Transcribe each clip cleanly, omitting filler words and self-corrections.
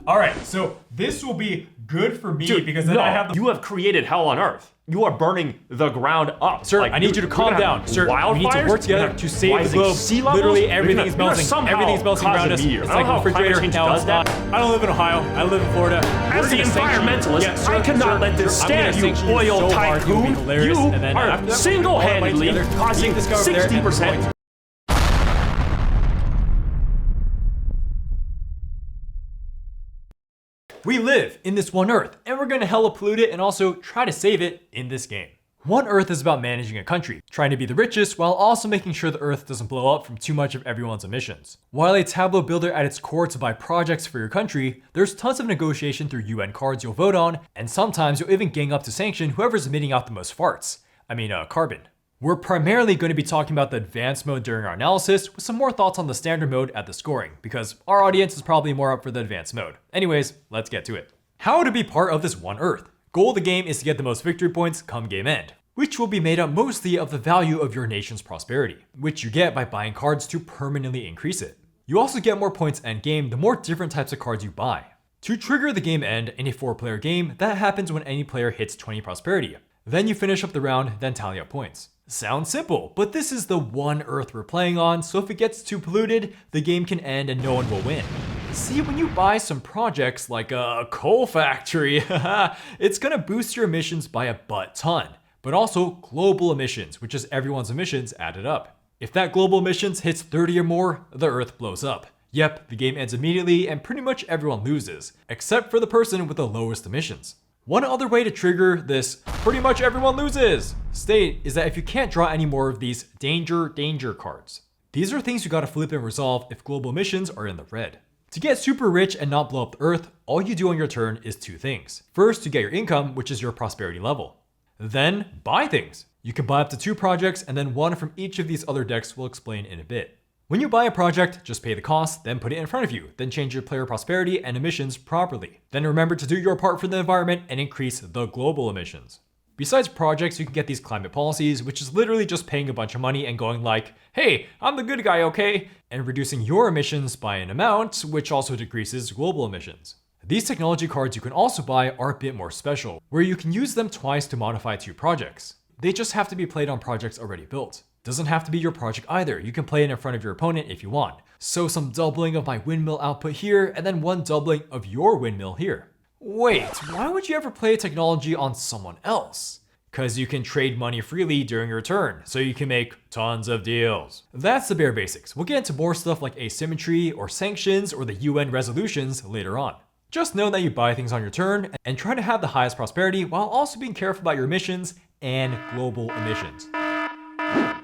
All right, so this will be good for me Dude, because then I have the. You have created hell on Earth. You are burning the ground up. Sir, I need you to calm down. Sir, we need to work together to save the globe. Sea levels? Literally, everything is melting. Everything's melting around us. It's like a refrigerator. Now it's not. I don't live in Ohio. I live in Florida. As the environmentalist, I cannot let this stand, you oil tycoon. You are single-handedly causing 60%. We live in this one Earth, and we're gonna hella pollute it and also try to save it in this game. One Earth is about managing a country, trying to be the richest while also making sure the Earth doesn't blow up from too much of everyone's emissions. While a tableau builder at its core to buy projects for your country, there's tons of negotiation through UN cards you'll vote on, and sometimes you'll even gang up to sanction whoever's emitting out the most farts. Carbon. We're primarily going to be talking about the advanced mode during our analysis, with some more thoughts on the standard mode at the scoring, because our audience is probably more up for the advanced mode. Anyways, let's get to it. How to be part of this one Earth. Goal of the game is to get the most victory points come game end, which will be made up mostly of the value of your nation's prosperity, which you get by buying cards to permanently increase it. You also get more points end game the more different types of cards you buy. To trigger the game end in a 4-player game, that happens when any player hits 20 prosperity. Then you finish up the round, then tally up points. Sounds simple, but this is the one Earth we're playing on, so if it gets too polluted, the game can end and no one will win. See, when you buy some projects like a coal factory, it's gonna boost your emissions by a butt ton, but also global emissions, which is everyone's emissions added up. If that global emissions hits 30 or more, the Earth blows up. Yep, the game ends immediately and pretty much everyone loses, except for the person with the lowest emissions. One other way to trigger this pretty much everyone loses state is that if you can't draw any more of these danger cards. These are things you gotta flip and resolve if global emissions are in the red. To get super rich and not blow up the Earth, all you do on your turn is 2 things. First, you get your income, which is your prosperity level. Then, buy things. You can buy up to 2 projects and then one from each of these other decks we'll explain in a bit. When you buy a project, just pay the cost, then put it in front of you, then change your player prosperity and emissions properly. Then remember to do your part for the environment and increase the global emissions. Besides projects, you can get these climate policies, which is literally just paying a bunch of money and going like, hey, I'm the good guy, okay? And reducing your emissions by an amount, which also decreases global emissions. These technology cards you can also buy are a bit more special, where you can use them twice to modify 2 projects. They just have to be played on projects already built. Doesn't have to be your project either, you can play it in front of your opponent if you want. So some doubling of my windmill output here, and then 1 doubling of your windmill here. Wait, why would you ever play technology on someone else? Cause you can trade money freely during your turn, so you can make tons of deals. That's the bare basics. We'll get into more stuff like asymmetry or sanctions or the UN resolutions later on. Just know that you buy things on your turn and try to have the highest prosperity while also being careful about your emissions and global emissions.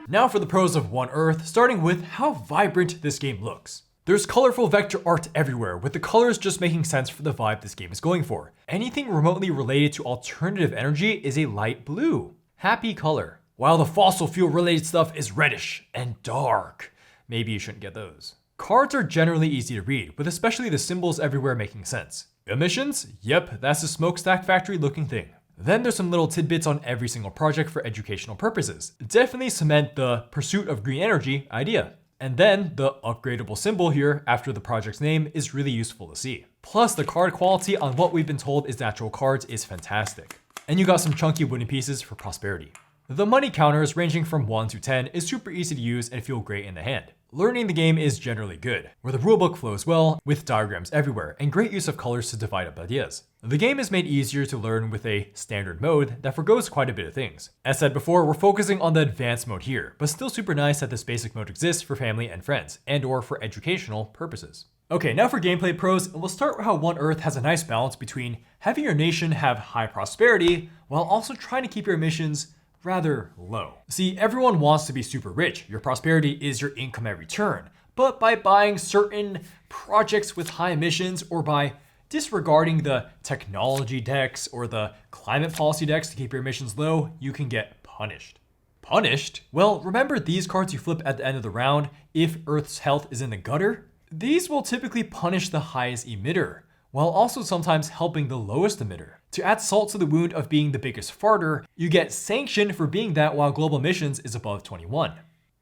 Now for the pros of One Earth, starting with how vibrant this game looks. There's colorful vector art everywhere, with the colors just making sense for the vibe this game is going for. Anything remotely related to alternative energy is a light blue. Happy color. While the fossil fuel related stuff is reddish and dark. Maybe you shouldn't get those. Cards are generally easy to read, with especially the symbols everywhere making sense. Emissions? Yep, that's a smokestack factory looking thing. Then there's some little tidbits on every single project for educational purposes. Definitely cement the pursuit of green energy idea. And then the upgradable symbol here after the project's name is really useful to see. Plus the card quality on what we've been told is natural cards is fantastic. And you got some chunky wooden pieces for prosperity. The money counters ranging from 1 to 10 is super easy to use and feel great in the hand. Learning the game is generally good, where the rulebook flows well, with diagrams everywhere, and great use of colors to divide up ideas. The game is made easier to learn with a standard mode that forgoes quite a bit of things. As said before, we're focusing on the advanced mode here, but still super nice that this basic mode exists for family and friends, and or for educational purposes. Okay, now for gameplay pros, and we'll start with how One Earth has a nice balance between having your nation have high prosperity, while also trying to keep your emissions rather low. See, everyone wants to be super rich. Your prosperity is your income every turn. But by buying certain projects with high emissions or by disregarding the technology decks or the climate policy decks to keep your emissions low, you can get punished. Punished? Well, remember these cards you flip at the end of the round if Earth's health is in the gutter? These will typically punish the highest emitter, while also sometimes helping the lowest emitter. To add salt to the wound of being the biggest farter, you get sanctioned for being that while global emissions is above 21.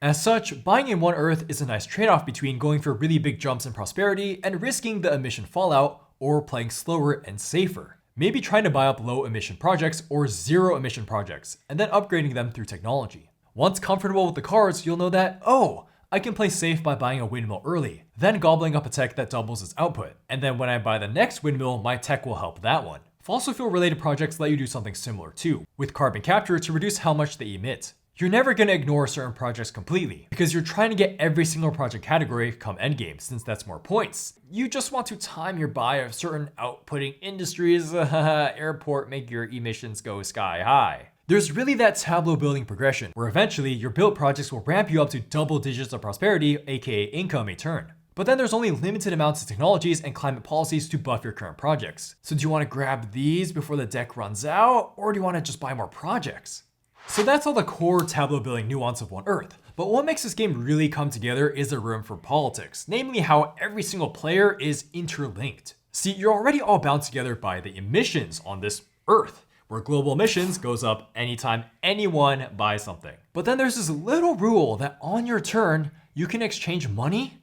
As such, buying in One Earth is a nice trade-off between going for really big jumps in prosperity and risking the emission fallout, or playing slower and safer. Maybe trying to buy up low emission projects or zero emission projects, and then upgrading them through technology. Once comfortable with the cards, you'll know that, oh, I can play safe by buying a windmill early, then gobbling up a tech that doubles its output. And then when I buy the next windmill, my tech will help that one. Fossil fuel related projects let you do something similar too, with carbon capture to reduce how much they emit. You're never going to ignore certain projects completely, because you're trying to get every single project category come endgame, since that's more points. You just want to time your buy of certain outputting industries, airport, make your emissions go sky high. There's really that tableau building progression, where eventually your built projects will ramp you up to double digits of prosperity, aka income a turn. But then there's only limited amounts of technologies and climate policies to buff your current projects. So do you want to grab these before the deck runs out, or do you want to just buy more projects? So that's all the core tableau building nuance of One Earth. But what makes this game really come together is the room for politics, namely how every single player is interlinked. See, you're already all bound together by the emissions on this Earth, where global emissions goes up anytime anyone buys something. But then there's this little rule that on your turn, you can exchange money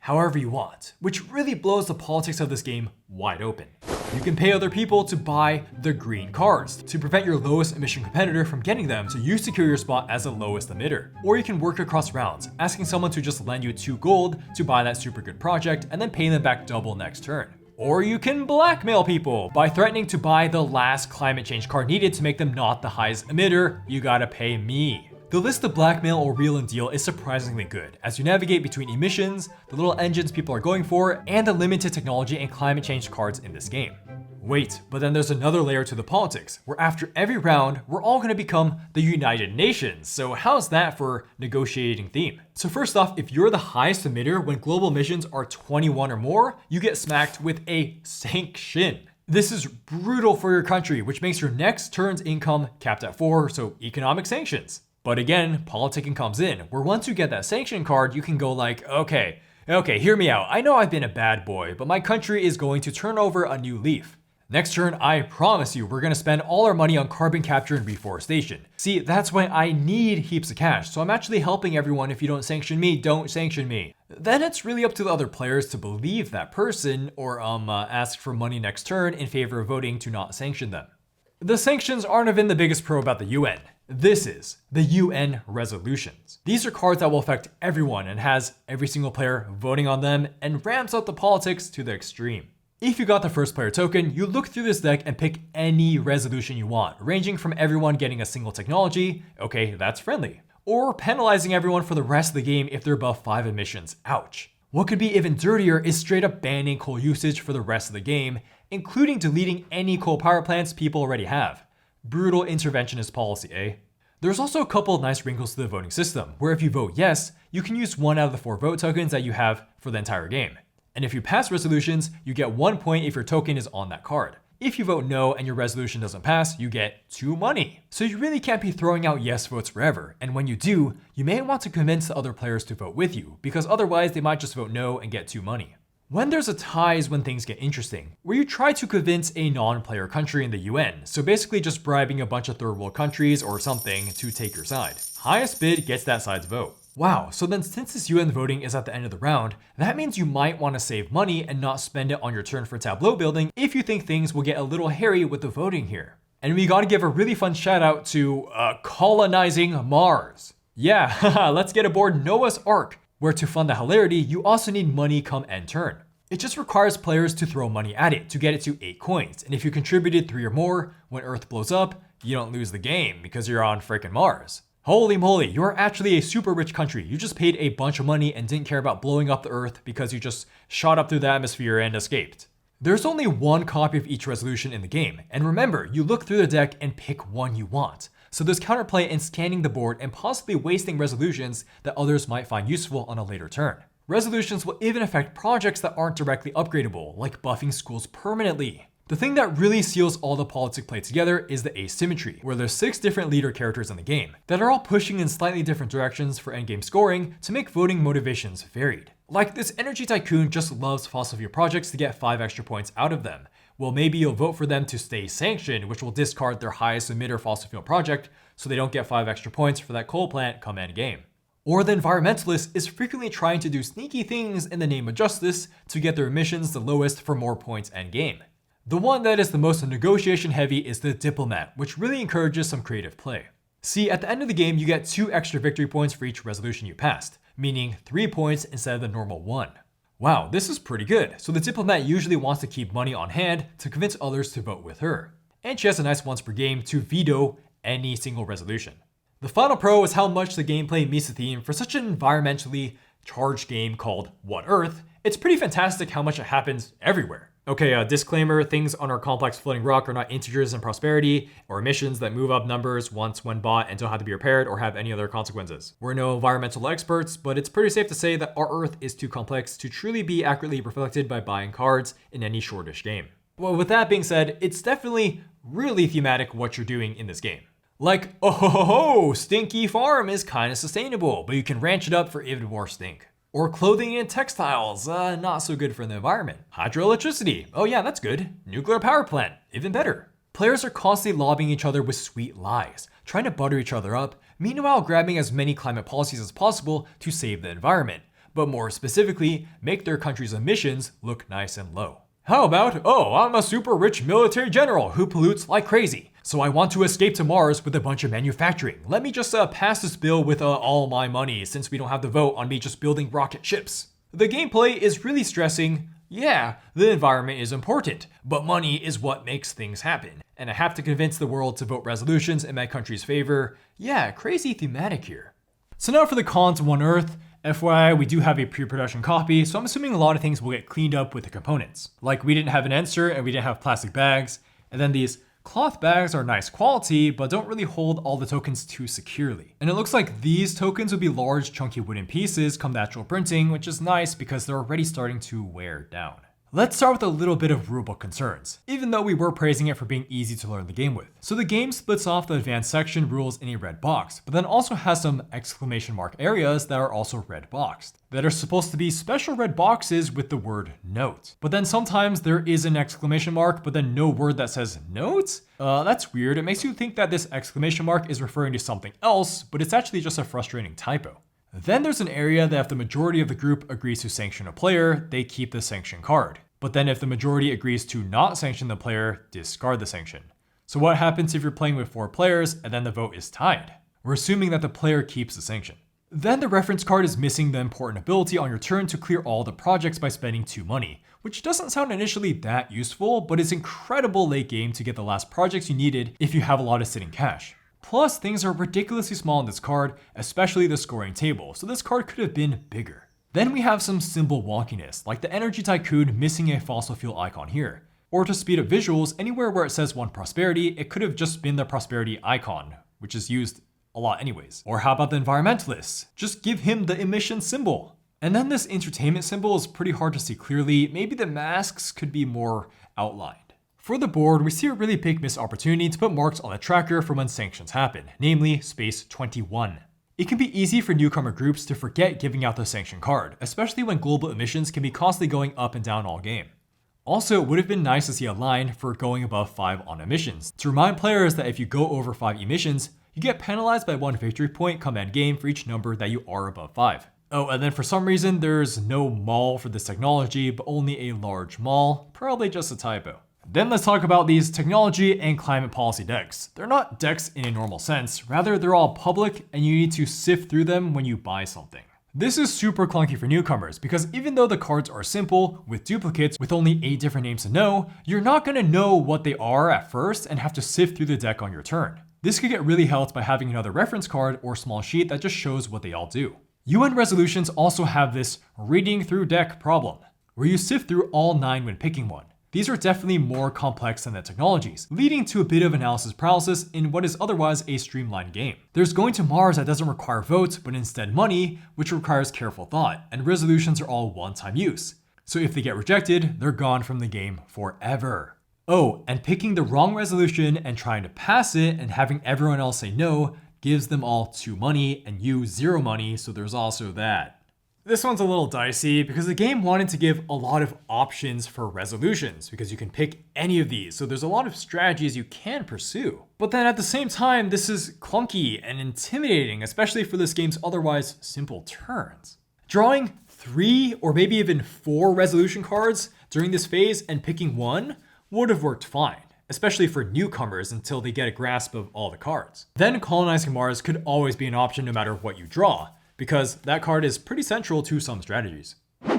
however you want, which really blows the politics of this game wide open. You can pay other people to buy the green cards to prevent your lowest emission competitor from getting them, so you secure your spot as the lowest emitter. Or you can work across rounds, asking someone to just lend you 2 gold to buy that super good project and then pay them back double next turn. Or you can blackmail people by threatening to buy the last climate change card needed to make them not the highest emitter. You gotta pay me. The list of blackmail or wheel and deal is surprisingly good as you navigate between emissions, the little engines people are going for, and the limited technology and climate change cards in this game. Wait, but then there's another layer to the politics, where after every round, we're all gonna become the United Nations. So how's that for negotiating theme? So first off, if you're the highest emitter when global emissions are 21 or more, you get smacked with a sanction. This is brutal for your country, which makes your next turn's income capped at 4, so economic sanctions. But again, politicking comes in, where once you get that sanction card, you can go like, okay, hear me out. I know I've been a bad boy, but my country is going to turn over a new leaf. Next turn, I promise you, we're gonna spend all our money on carbon capture and reforestation. See, that's why I need heaps of cash, so I'm actually helping everyone. If you don't sanction me, don't sanction me. Then it's really up to the other players to believe that person, or ask for money next turn in favor of voting to not sanction them. The sanctions aren't even the biggest pro about the UN. This is the UN resolutions. These are cards that will affect everyone and has every single player voting on them and ramps up the politics to the extreme. If you got the first player token, you look through this deck and pick any resolution you want, ranging from everyone getting a single technology, okay, that's friendly, or penalizing everyone for the rest of the game if they're above 5 emissions, ouch. What could be even dirtier is straight up banning coal usage for the rest of the game, including deleting any coal power plants people already have. Brutal interventionist policy, eh? There's also a couple of nice wrinkles to the voting system, where if you vote yes, you can use 1 out of the 4 vote tokens that you have for the entire game. And if you pass resolutions, you get 1 point if your token is on that card. If you vote no and your resolution doesn't pass, you get 2 money. So you really can't be throwing out yes votes forever, and when you do, you may want to convince the other players to vote with you, because otherwise they might just vote no and get 2 money. When there's a tie is when things get interesting, where you try to convince a non-player country in the UN, so basically just bribing a bunch of third world countries or something to take your side. Highest bid gets that side's vote. Wow, so then since this UN voting is at the end of the round, that means you might want to save money and not spend it on your turn for tableau building if you think things will get a little hairy with the voting here. And we gotta give a really fun shout out to colonizing Mars. Yeah, let's get aboard Noah's Ark, where to fund the hilarity, you also need money come end turn. It just requires players to throw money at it to get it to 8 coins, and if you contributed 3 or more, when Earth blows up, you don't lose the game because you're on frickin' Mars. Holy moly, you're actually a super rich country. You just paid a bunch of money and didn't care about blowing up the Earth because you just shot up through the atmosphere and escaped. There's only 1 copy of each resolution in the game, and remember, you look through the deck and pick one you want. So there's counterplay in scanning the board and possibly wasting resolutions that others might find useful on a later turn. Resolutions will even affect projects that aren't directly upgradable, like buffing schools permanently. The thing that really seals all the politic play together is the asymmetry, where there's 6 different leader characters in the game that are all pushing in slightly different directions for endgame scoring to make voting motivations varied. Like this energy tycoon just loves fossil fuel projects to get 5 extra points out of them. Well, maybe you'll vote for them to stay sanctioned, which will discard their highest emitter fossil fuel project so they don't get 5 extra points for that coal plant come end game. Or the environmentalist is frequently trying to do sneaky things in the name of justice to get their emissions the lowest for more points endgame. The one that is the most negotiation heavy is the diplomat, which really encourages some creative play. See, at the end of the game, you get 2 extra victory points for each resolution you passed, meaning 3 points instead of the normal 1. Wow, this is pretty good. So the diplomat usually wants to keep money on hand to convince others to vote with her. And she has a nice once per game to veto any single resolution. The final pro is how much the gameplay meets the theme for such an environmentally charged game called What Earth. It's pretty fantastic how much it happens everywhere. Okay, disclaimer, things on our complex floating rock are not integers in prosperity or emissions that move up numbers once when bought and don't have to be repaired or have any other consequences. We're no environmental experts, but it's pretty safe to say that our Earth is too complex to truly be accurately reflected by buying cards in any shortish game. Well, with that being said, it's definitely really thematic what you're doing in this game. Like, oh ho ho ho, stinky farm is kind of sustainable, but you can ranch it up for even more stink. Or clothing and textiles, not so good for the environment. Hydroelectricity, oh yeah, that's good. Nuclear power plant, even better. Players are constantly lobbying each other with sweet lies, trying to butter each other up, meanwhile grabbing as many climate policies as possible to save the environment, but more specifically, make their country's emissions look nice and low. How about, oh, I'm a super rich military general who pollutes like crazy, so I want to escape to Mars with a bunch of manufacturing. Let me just pass this bill with all my money since we don't have the vote on me just building rocket ships. The gameplay is really stressing, yeah, the environment is important, but money is what makes things happen. And I have to convince the world to vote resolutions in my country's favor. Yeah, crazy thematic here. So now for the cons of One Earth. FYI, we do have a pre-production copy, so I'm assuming a lot of things will get cleaned up with the components. Like we didn't have an insert and we didn't have plastic bags, and then these cloth bags are nice quality, but don't really hold all the tokens too securely. And it looks like these tokens would be large chunky wooden pieces come natural printing, which is nice because they're already starting to wear down. Let's start with a little bit of rulebook concerns, even though we were praising it for being easy to learn the game with. So the game splits off the advanced section rules in a red box, but then also has some exclamation mark areas that are also red boxed, that are supposed to be special red boxes with the word note. But then sometimes there is an exclamation mark, but then no word that says note? That's weird. It makes you think that this exclamation mark is referring to something else, but it's actually just a frustrating typo. Then there's an area that if the majority of the group agrees to sanction a player, they keep the sanction card. But then if the majority agrees to not sanction the player, discard the sanction. So what happens if you're playing with 4 players and then the vote is tied? We're assuming that the player keeps the sanction. Then the reference card is missing the important ability on your turn to clear all the projects by spending 2 money, which doesn't sound initially that useful, but it's incredible late game to get the last projects you needed if you have a lot of sitting cash. Plus, things are ridiculously small on this card, especially the scoring table, so this card could have been bigger. Then we have some symbol wonkiness, like the Energy Tycoon missing a fossil fuel icon here. Or to speed up visuals, anywhere where it says 1 prosperity, it could have just been the prosperity icon, which is used a lot anyways. Or how about the environmentalists? Just give him the emission symbol. And then this entertainment symbol is pretty hard to see clearly. Maybe the masks could be more outlined. For the board, we see a really big missed opportunity to put marks on the tracker for when sanctions happen, namely space 21. It can be easy for newcomer groups to forget giving out the sanction card, especially when global emissions can be constantly going up and down all game. Also, it would have been nice to see a line for going above 5 on emissions, to remind players that if you go over 5 emissions, you get penalized by 1 victory point come end game for each number that you are above 5. Oh, and then for some reason, there's no mall for this technology, but only a large mall, probably just a typo. Then let's talk about these technology and climate policy decks. They're not decks in a normal sense, rather they're all public and you need to sift through them when you buy something. This is super clunky for newcomers because even though the cards are simple, with duplicates with only 8 different names to know, you're not going to know what they are at first and have to sift through the deck on your turn. This could get really helped by having another reference card or small sheet that just shows what they all do. UN resolutions also have this reading through deck problem, where you sift through all 9 when picking one. These are definitely more complex than the technologies, leading to a bit of analysis paralysis in what is otherwise a streamlined game. There's going to Mars that doesn't require votes, but instead money, which requires careful thought, and resolutions are all one-time use. So if they get rejected, they're gone from the game forever. Oh, and picking the wrong resolution and trying to pass it and having everyone else say no gives them all 2 money and you 0 money, so there's also that. This one's a little dicey because the game wanted to give a lot of options for resolutions because you can pick any of these, so there's a lot of strategies you can pursue. But then at the same time, this is clunky and intimidating, especially for this game's otherwise simple turns. Drawing 3 or maybe even 4 resolution cards during this phase and picking one would have worked fine, especially for newcomers until they get a grasp of all the cards. Then colonizing Mars could always be an option no matter what you draw, because that card is pretty central to some strategies.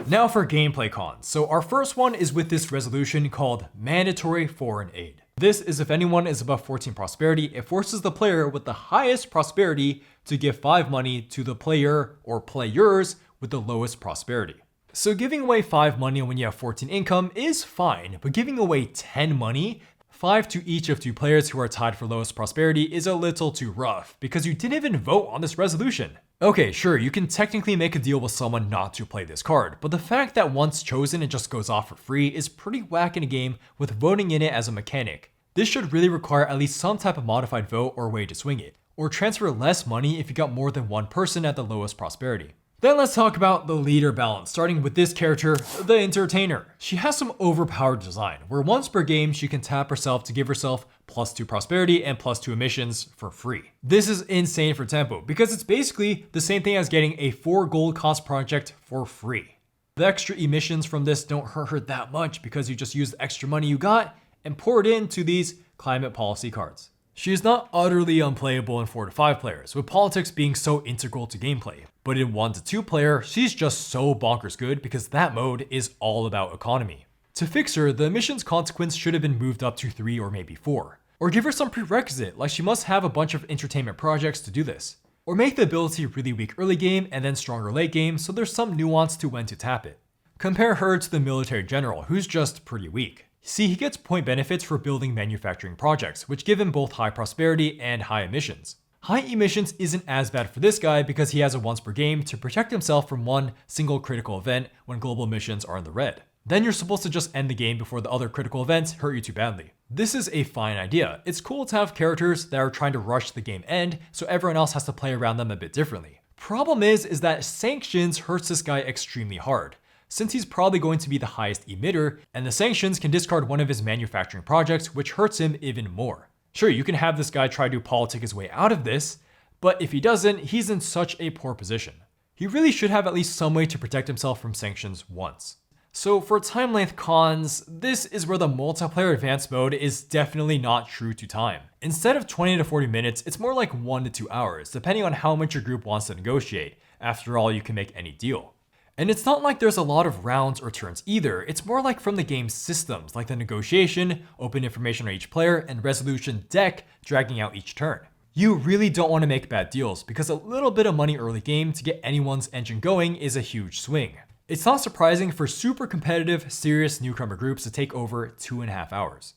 Now for gameplay cons. So our first one is with this resolution called mandatory foreign aid. This is if anyone is above 14 prosperity, it forces the player with the highest prosperity to give 5 money to the player or players with the lowest prosperity. So giving away 5 money when you have 14 income is fine, but giving away 10 money, 5 to each of 2 players who are tied for lowest prosperity, is a little too rough because you didn't even vote on this resolution. Okay, sure, you can technically make a deal with someone not to play this card, but the fact that once chosen it just goes off for free is pretty whack in a game with voting in it as a mechanic. This should really require at least some type of modified vote or way to swing it, or transfer less money if you got more than one person at the lowest prosperity. Then let's talk about the leader balance, starting with this character, the Entertainer. She has some overpowered design, where once per game she can tap herself to give herself +2 prosperity and +2 emissions for free. This is insane for tempo, because it's basically the same thing as getting a 4 gold cost project for free. The extra emissions from this don't hurt her that much because you just use the extra money you got and pour it into these climate policy cards. She is not utterly unplayable in 4 to 5 players, with politics being so integral to gameplay. But in 1 to 2 player, she's just so bonkers good because that mode is all about economy. To fix her, the emissions consequence should have been moved up to 3 or maybe 4. Or give her some prerequisite, like she must have a bunch of entertainment projects to do this. Or make the ability really weak early game and then stronger late game so there's some nuance to when to tap it. Compare her to the military general, who's just pretty weak. See, he gets point benefits for building manufacturing projects, which give him both high prosperity and high emissions. High emissions isn't as bad for this guy because he has a once per game to protect himself from one single critical event when global emissions are in the red. Then you're supposed to just end the game before the other critical events hurt you too badly. This is a fine idea. It's cool to have characters that are trying to rush the game end so everyone else has to play around them a bit differently. Problem is that sanctions hurts this guy extremely hard, since he's probably going to be the highest emitter, and the sanctions can discard one of his manufacturing projects, which hurts him even more. Sure, you can have this guy try to politic his way out of this, but if he doesn't, he's in such a poor position. He really should have at least some way to protect himself from sanctions once. So for time length cons, this is where the multiplayer advanced mode is definitely not true to time. Instead of 20 to 40 minutes, it's more like 1 to 2 hours, depending on how much your group wants to negotiate. After all, you can make any deal. And it's not like there's a lot of rounds or turns either, it's more like from the game's systems, like the negotiation, open information on each player, and resolution deck dragging out each turn. You really don't want to make bad deals, because a little bit of money early game to get anyone's engine going is a huge swing. It's not surprising for super competitive, serious newcomer groups to take over 2.5 hours.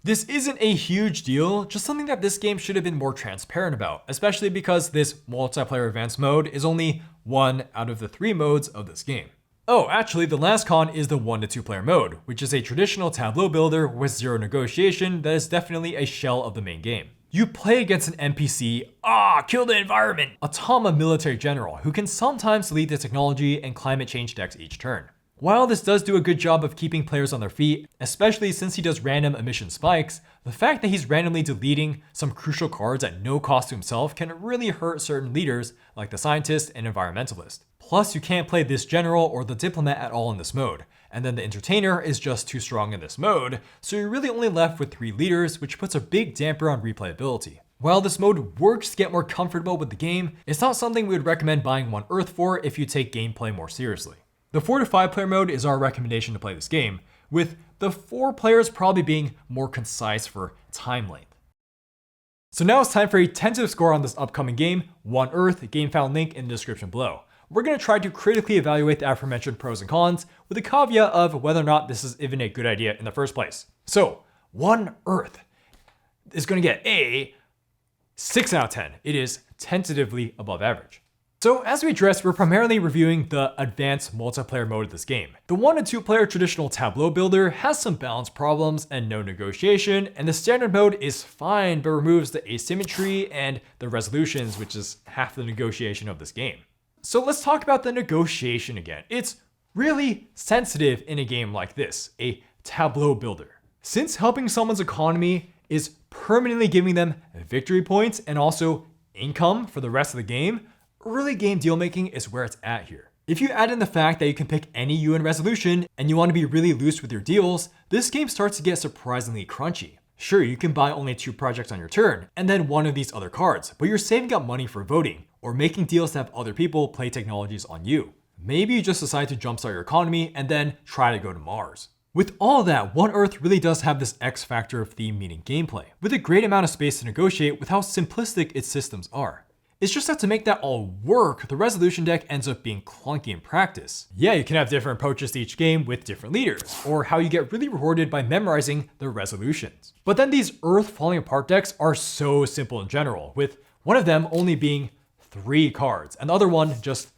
This isn't a huge deal, just something that this game should have been more transparent about, especially because this multiplayer advanced mode is only 1 out of the 3 modes of this game. Oh, actually, the last con is the 1 to 2 player mode, which is a traditional tableau builder with 0 negotiation that is definitely a shell of the main game. You play against an NPC, kill the environment, Atama military general, who can sometimes lead the technology and climate change decks each turn. While this does do a good job of keeping players on their feet, especially since he does random emission spikes, the fact that he's randomly deleting some crucial cards at no cost to himself can really hurt certain leaders like the scientist and environmentalist. Plus, you can't play this general or the diplomat at all in this mode, and then the entertainer is just too strong in this mode, so you're really only left with 3 leaders, which puts a big damper on replayability. While this mode works to get more comfortable with the game, it's not something we would recommend buying 1 Earth for if you take gameplay more seriously. The 4 to 5 player mode is our recommendation to play this game, with the 4 players probably being more concise for time length. So now it's time for a tentative score on this upcoming game, 1 Earth, gamefound link in the description below. We're going to try to critically evaluate the aforementioned pros and cons, with a caveat of whether or not this is even a good idea in the first place. So, 1 Earth is going to get a 6 out of 10. It is tentatively above average. So as we addressed, we're primarily reviewing the advanced multiplayer mode of this game. The 1 to 2 player traditional tableau builder has some balance problems and no negotiation, and the standard mode is fine but removes the asymmetry and the resolutions, which is half the negotiation of this game. So let's talk about the negotiation again. It's really sensitive in a game like this, a tableau builder. Since helping someone's economy is permanently giving them victory points and also income for the rest of the game, early game deal making is where it's at here. If you add in the fact that you can pick any UN resolution and you want to be really loose with your deals, this game starts to get surprisingly crunchy. Sure, you can buy only 2 projects on your turn and then one of these other cards, but you're saving up money for voting or making deals to have other people play technologies on you. Maybe you just decide to jumpstart your economy and then try to go to Mars. With all that, One Earth really does have this X factor of theme meeting gameplay, with a great amount of space to negotiate with how simplistic its systems are. It's just that to make that all work, the resolution deck ends up being clunky in practice. Yeah, you can have different approaches to each game with different leaders, or how you get really rewarded by memorizing the resolutions. But then these Earth falling apart decks are so simple in general, with one of them only being 3 cards, and the other one just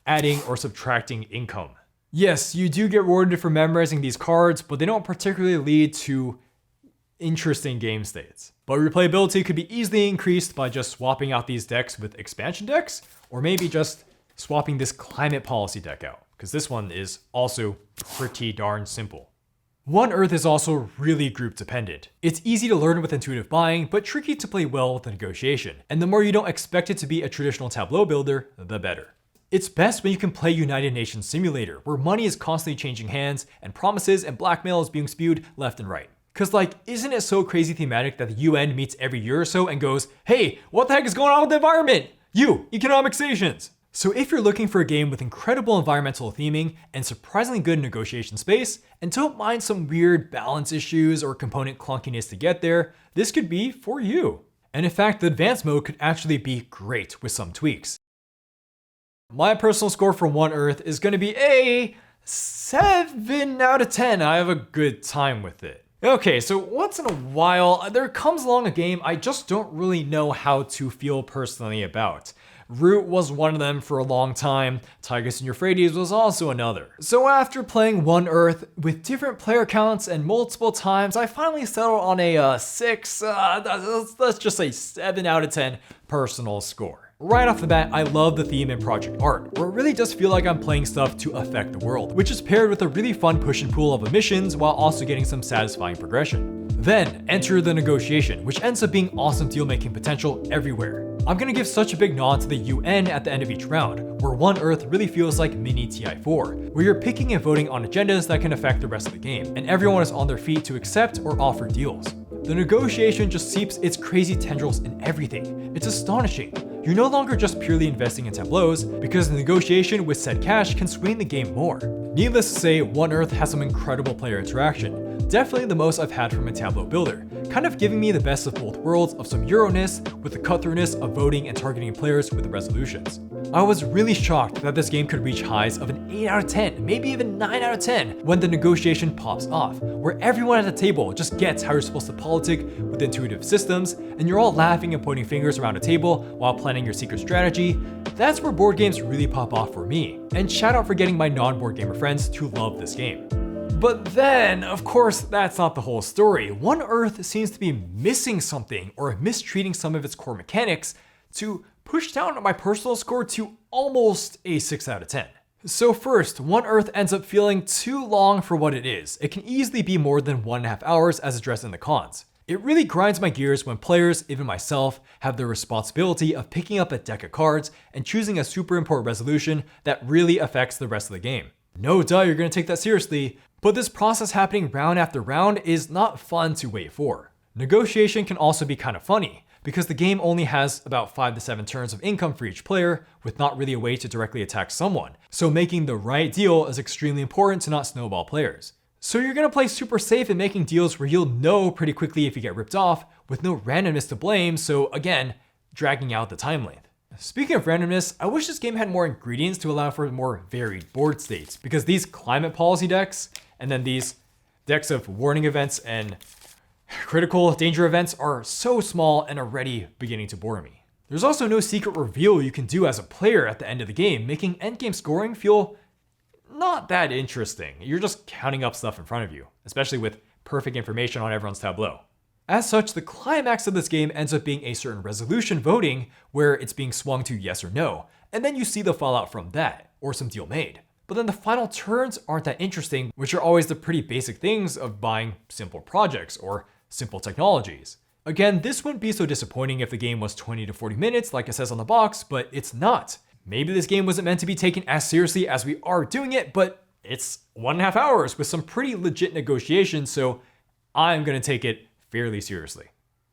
adding or subtracting income. Yes, you do get rewarded for memorizing these cards, but they don't particularly lead to interesting game states. But replayability could be easily increased by just swapping out these decks with expansion decks, or maybe just swapping this climate policy deck out, because this one is also pretty darn simple. One Earth is also really group dependent. It's easy to learn with intuitive buying, but tricky to play well with the negotiation. And the more you don't expect it to be a traditional tableau builder, the better. It's best when you can play United Nations Simulator, where money is constantly changing hands, and promises and blackmail is being spewed left and right. Cause isn't it so crazy thematic that the UN meets every year or so and goes, hey, what the heck is going on with the environment? You, economic stations. So if you're looking for a game with incredible environmental theming and surprisingly good negotiation space, and don't mind some weird balance issues or component clunkiness to get there, this could be for you. And in fact, the advanced mode could actually be great with some tweaks. My personal score for One Earth is going to be a 7 out of 10. I have a good time with it. Okay, so once in a while, there comes along a game I just don't really know how to feel personally about. Root was one of them for a long time. Tigris and Euphrates was also another. So after playing One Earth with different player counts and multiple times, I finally settled on a 6, let's just say 7 out of 10 personal score. Right off the bat, I love the theme and project art, where it really does feel like I'm playing stuff to affect the world, which is paired with a really fun push and pull of emissions while also getting some satisfying progression. Then, enter the negotiation, which ends up being awesome deal-making potential everywhere. I'm gonna give such a big nod to the UN at the end of each round, where One Earth really feels like mini TI4, where you're picking and voting on agendas that can affect the rest of the game, and everyone is on their feet to accept or offer deals. The negotiation just seeps its crazy tendrils in everything. It's astonishing. You're no longer just purely investing in tableaus, because the negotiation with said cash can swing the game more. Needless to say, One Earth has some incredible player interaction. Definitely the most I've had from a tableau builder, kind of giving me the best of both worlds of some Euroness with the cutthroatness of voting and targeting players with the resolutions. I was really shocked that this game could reach highs of an 8 out of 10, maybe even 9 out of 10 when the negotiation pops off, where everyone at the table just gets how you're supposed to politic with intuitive systems, and you're all laughing and pointing fingers around a table while planning your secret strategy. That's where board games really pop off for me, and shout out for getting my non-board gamer friends to love this game. But then, of course, that's not the whole story. One Earth seems to be missing something or mistreating some of its core mechanics to push down my personal score to almost a 6 out of 10. So first, One Earth ends up feeling too long for what it is. It can easily be more than 1.5 hours as addressed in the cons. It really grinds my gears when players, even myself, have the responsibility of picking up a deck of cards and choosing a super important resolution that really affects the rest of the game. No duh, you're gonna take that seriously, but this process happening round after round is not fun to wait for. Negotiation can also be kind of funny, because the game only has about 5 to 7 turns of income for each player, with not really a way to directly attack someone, so making the right deal is extremely important to not snowball players. So you're gonna play super safe in making deals where you'll know pretty quickly if you get ripped off, with no randomness to blame, so again, dragging out the time length. Speaking of randomness, I wish this game had more ingredients to allow for more varied board states, because these climate policy decks, and then these decks of warning events and critical danger events are so small and already beginning to bore me. There's also no secret reveal you can do as a player at the end of the game, making endgame scoring feel not that interesting. You're just counting up stuff in front of you, especially with perfect information on everyone's tableau. As such, the climax of this game ends up being a certain resolution voting where it's being swung to yes or no, and then you see the fallout from that, or some deal made. But then the final turns aren't that interesting, which are always the pretty basic things of buying simple projects or simple technologies. Again, this wouldn't be so disappointing if the game was 20 to 40 minutes like it says on the box, but it's not. Maybe this game wasn't meant to be taken as seriously as we are doing it, but it's 1.5 hours with some pretty legit negotiations, so I'm gonna take it fairly seriously.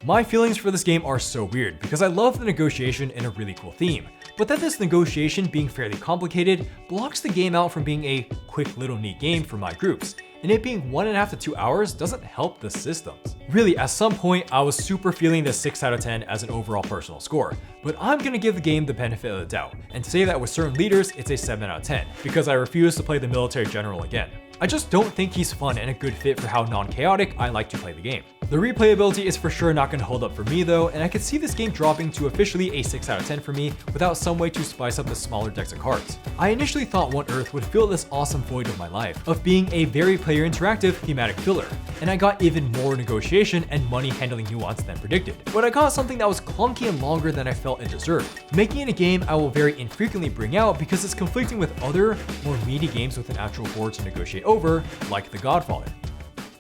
My feelings for this game are so weird because I love the negotiation and a really cool theme, but that this negotiation being fairly complicated blocks the game out from being a quick little neat game for my groups, and it being 1.5 to 2 hours doesn't help the systems. Really, at some point, I was super feeling this 6 out of 10 as an overall personal score, but I'm gonna give the game the benefit of the doubt and say that with certain leaders, it's a 7 out of 10 because I refuse to play the military general again. I just don't think he's fun and a good fit for how non-chaotic I like to play the game. The replayability is for sure not going to hold up for me though, and I could see this game dropping to officially a 6 out of 10 for me without some way to spice up the smaller decks of cards. I initially thought One Earth would fill this awesome void of my life, of being a very player interactive thematic filler, and I got even more negotiation and money handling nuance than predicted. But I got something that was clunky and longer than I felt it deserved, making it a game I will very infrequently bring out because it's conflicting with other, more meaty games with an actual board to negotiate over, like The Godfather.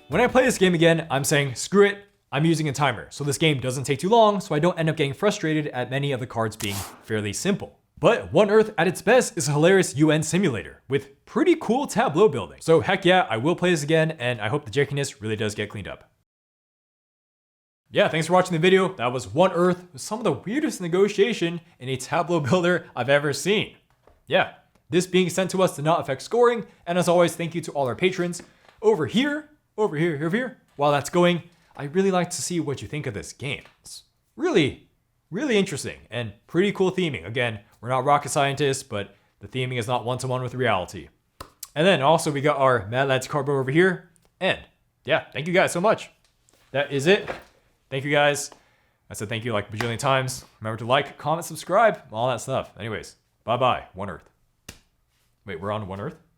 When I play this game again, I'm saying, screw it, I'm using a timer, so this game doesn't take too long, so I don't end up getting frustrated at many of the cards being fairly simple. But One Earth at its best is a hilarious UN simulator with pretty cool tableau building. So heck yeah, I will play this again, and I hope the jankiness really does get cleaned up. Yeah, thanks for watching the video. That was One Earth with some of the weirdest negotiation in a tableau builder I've ever seen. Yeah, this being sent to us did not affect scoring, and as always, thank you to all our patrons. Over here. While that's going, I'd really like to see what you think of this game. It's really interesting and pretty cool theming. Again, we're not rocket scientists, but the theming is not one-to-one with reality. And then also we got our Mad Lads cardboard over here. And yeah, thank you guys so much. That is it. Thank you guys. I said thank you like a bajillion times. Remember to like, comment, subscribe, all that stuff. Anyways, bye-bye. One Earth. Wait, we're on One Earth?